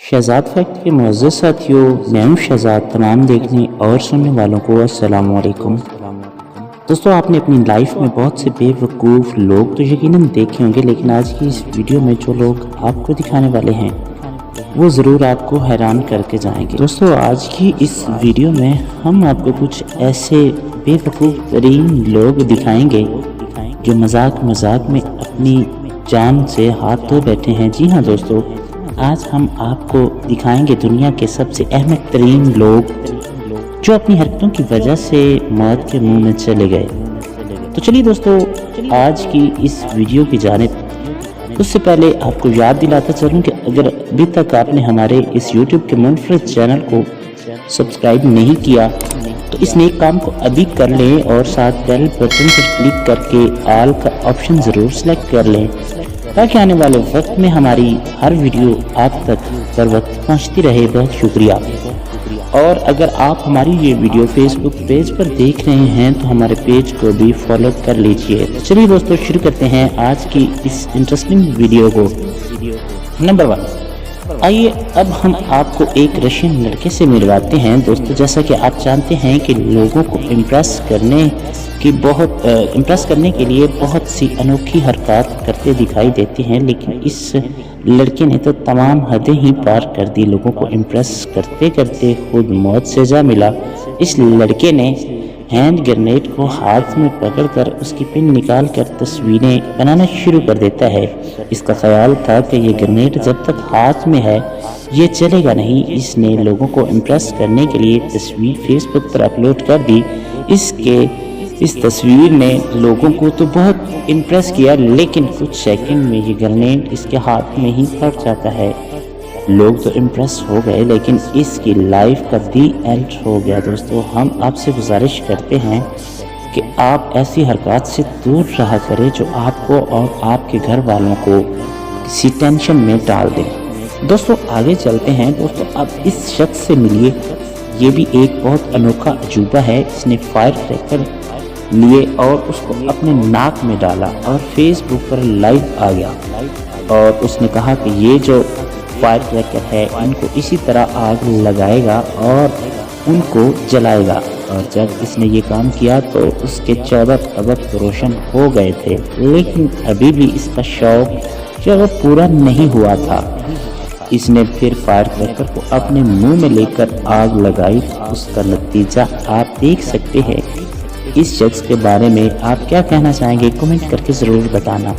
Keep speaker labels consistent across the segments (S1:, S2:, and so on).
S1: Shahzad fact के मुअज़्ज़ज़ साथियों, मैं हूं शहजाद। तमाम देखने और सुनने वालों को अस्सलाम वालेकुम। दोस्तों, आपने अपनी लाइफ में बहुत से बेवकूफ़ लोग तो यकीनन देखे होंगे, लेकिन आज की इस वीडियो में जो लोग आपको दिखाने वाले हैं वो ज़रूर आपको हैरान करके जाएंगे। दोस्तों, आज की इस वीडियो में हम आपको कुछ ऐसे बेवकूफ़ तरीन लोग दिखाएंगे जो मजाक में अपनी जान से हाथ धो बैठे हैं। जी हाँ दोस्तों, आज हम आपको दिखाएंगे दुनिया के सबसे अहमक तरीन लोग जो अपनी हरकतों की वजह से मौत के मुंह में चले गए। तो चलिए दोस्तों, आज की इस वीडियो की जानिब उससे पहले आपको याद दिलाता चलूं कि अगर अभी तक आपने हमारे इस YouTube के मुनफरद चैनल को सब्सक्राइब नहीं किया तो इस नेक काम को अभी कर लें और साथ बेल बटन पर क्लिक करके ऑल का ऑप्शन ज़रूर सेलेक्ट कर लें, ताकि आने वाले वक्त में हमारी हर वीडियो आप तक बर वक्त पहुँचती रहे। बहुत शुक्रिया। और अगर आप हमारी ये वीडियो फेसबुक पेज पर देख रहे हैं तो हमारे पेज को भी फॉलो कर लीजिए। तो चलिए दोस्तों, शुरू करते हैं आज की इस इंटरेस्टिंग वीडियो को। नंबर 1, आइए अब हम आपको एक रशियन लड़के से मिलवाते हैं। दोस्तों, जैसा कि आप जानते हैं कि लोगों को इम्प्रेस करने के लिए बहुत सी अनोखी हरकत करते दिखाई देते हैं, लेकिन इस लड़के ने तो तमाम हदें ही पार कर दी। लोगों को इम्प्रेस करते करते खुद मौत से जा मिला। इस लड़के ने हैंड ग्रेनेड को हाथ में पकड़कर उसकी पिन निकाल कर तस्वीरें बनाना शुरू कर देता है। इसका ख्याल था कि ये ग्रेनेड जब तक हाथ में है ये चलेगा नहीं। इसने लोगों को इम्प्रेस करने के लिए तस्वीर फेसबुक पर अपलोड कर दी। इस तस्वीर ने लोगों को तो बहुत इम्प्रेस किया, लेकिन कुछ सेकंड में ये ग्रेनेड इसके हाथ में ही फट जाता है। लोग तो इम्प्रेस हो गए, लेकिन इसकी लाइफ का दी एंड हो गया। दोस्तों, हम आपसे गुजारिश करते हैं कि आप ऐसी हरकत से दूर रहा करें जो आपको और आपके घर वालों को किसी टेंशन में डाल दें। दोस्तों, आगे चलते हैं। दोस्तों, अब इस शख्स से मिलिए। ये भी एक बहुत अनोखा अजूबा है। इसने फायर क्रैकर लिए और उसको अपने नाक में डाला और फेसबुक पर लाइव आ गया और उसने कहा कि ये जो फायर क्रैकर है इनको इसी तरह आग लगाएगा और उनको जलाएगा। और जब इसने ये काम किया तो उसके 14 तबक रोशन हो गए थे, लेकिन अभी भी इसका शौक जो वो पूरा नहीं हुआ था। इसने फिर फायर क्रैकर को अपने मुंह में लेकर आग लगाई। उसका नतीजा आप देख सकते हैं। इस शख्स के बारे में आप क्या कहना चाहेंगे, कमेंट करके ज़रूर बताना।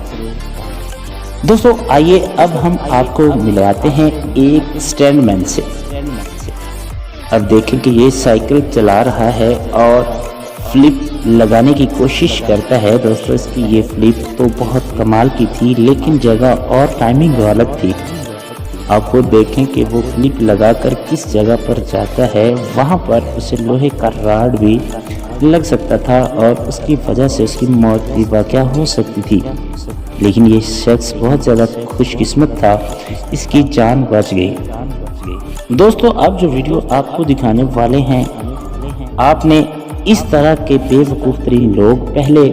S1: दोस्तों, आइए अब हम आपको मिलवाते हैं एक स्टैंडमैन से। अब देखें कि ये साइकिल चला रहा है और फ्लिप लगाने की कोशिश करता है। दोस्तों, इसकी ये फ्लिप तो बहुत कमाल की थी, लेकिन जगह और टाइमिंग गलत थी। आप खुद देखें कि वो फ्लिप लगाकर किस जगह पर जाता है। वहाँ पर उसे लोहे का राड भी लग सकता था और उसकी वजह से उसकी मौत भी वाक़या हो सकती थी, लेकिन ये शख्स बहुत ज़्यादा खुशकिस्मत था, इसकी जान बच गई। दोस्तों, अब जो वीडियो आपको दिखाने वाले हैं, आपने इस तरह के बेवकूफ़ तरीन लोग पहले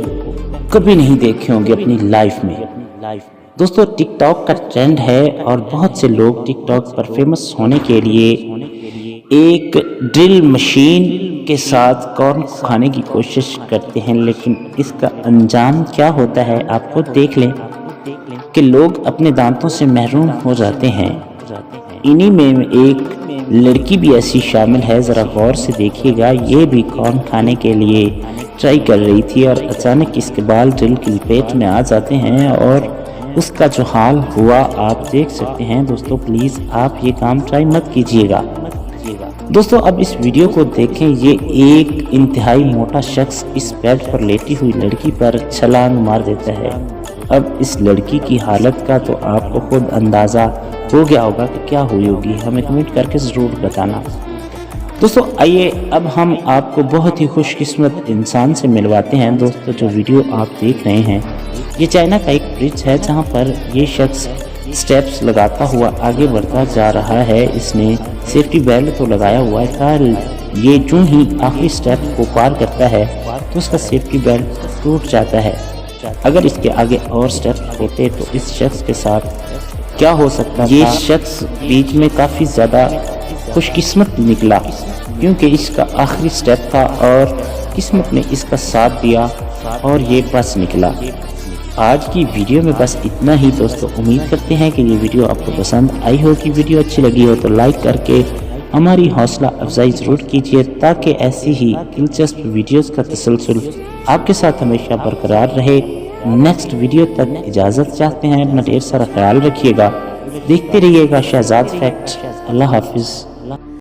S1: कभी नहीं देखे होंगे अपनी लाइफ में। दोस्तों, टिकटॉक का ट्रेंड है और बहुत से लोग टिकटॉक पर फेमस होने के लिए एक ड्रिल मशीन के साथ कॉर्न खाने की कोशिश करते हैं, लेकिन इसका अंजाम क्या होता है आप खुद देख लें कि लोग अपने दांतों से महरूम हो जाते हैं। इन्हीं में एक लड़की भी ऐसी शामिल है। ज़रा गौर से देखिएगा, ये भी कॉर्न खाने के लिए ट्राई कर रही थी और अचानक इसके बाल ड्रिल की लपेट में आ जाते हैं और उसका जो हाल हुआ आप देख सकते हैं। दोस्तों, प्लीज़ आप ये काम ट्राई मत कीजिएगा। दोस्तों, अब इस वीडियो को देखें। ये एक इंतहाई मोटा शख्स इस बेड पर लेटी हुई लड़की पर छलांग मार देता है। अब इस लड़की की हालत का तो आपको खुद अंदाज़ा हो गया होगा कि क्या हुई होगी। हमें कमेंट करके ज़रूर बताना। दोस्तों, आइए अब हम आपको बहुत ही खुशकिस्मत इंसान से मिलवाते हैं। दोस्तों, जो वीडियो आप देख रहे हैं ये चाइना का एक ब्रिज है, जहाँ पर ये शख्स स्टेप्स लगाता हुआ आगे बढ़ता जा रहा है। इसने सेफ्टी बेल्ट तो लगाया हुआ था। ये जो ही आखिरी स्टेप को पार करता है तो उसका सेफ्टी बेल्ट टूट जाता है। अगर इसके आगे और स्टेप होते तो इस शख्स के साथ کیا ہو سکتا تھا؟ یہ شخص بیچ میں کافی زیادہ خوش قسمت نکلا کیونکہ اس کا آخری سٹیپ تھا اور قسمت نے اس کا ساتھ دیا اور یہ بس نکلا۔ آج کی ویڈیو میں بس اتنا ہی دوستو، امید کرتے ہیں کہ یہ ویڈیو آپ کو پسند آئی ہوگی۔ ویڈیو اچھی لگی ہو تو لائک کر کے ہماری حوصلہ افزائی ضرور کیجیے تاکہ ایسی ہی دلچسپ ویڈیوز کا تسلسل آپ کے ساتھ ہمیشہ برقرار رہے۔ نیکسٹ ویڈیو تک اجازت چاہتے ہیں، اپنا ڈھیر سارا خیال رکھیے گا، دیکھتے رہیے گا شہزاد فیکٹ۔ اللہ حافظ۔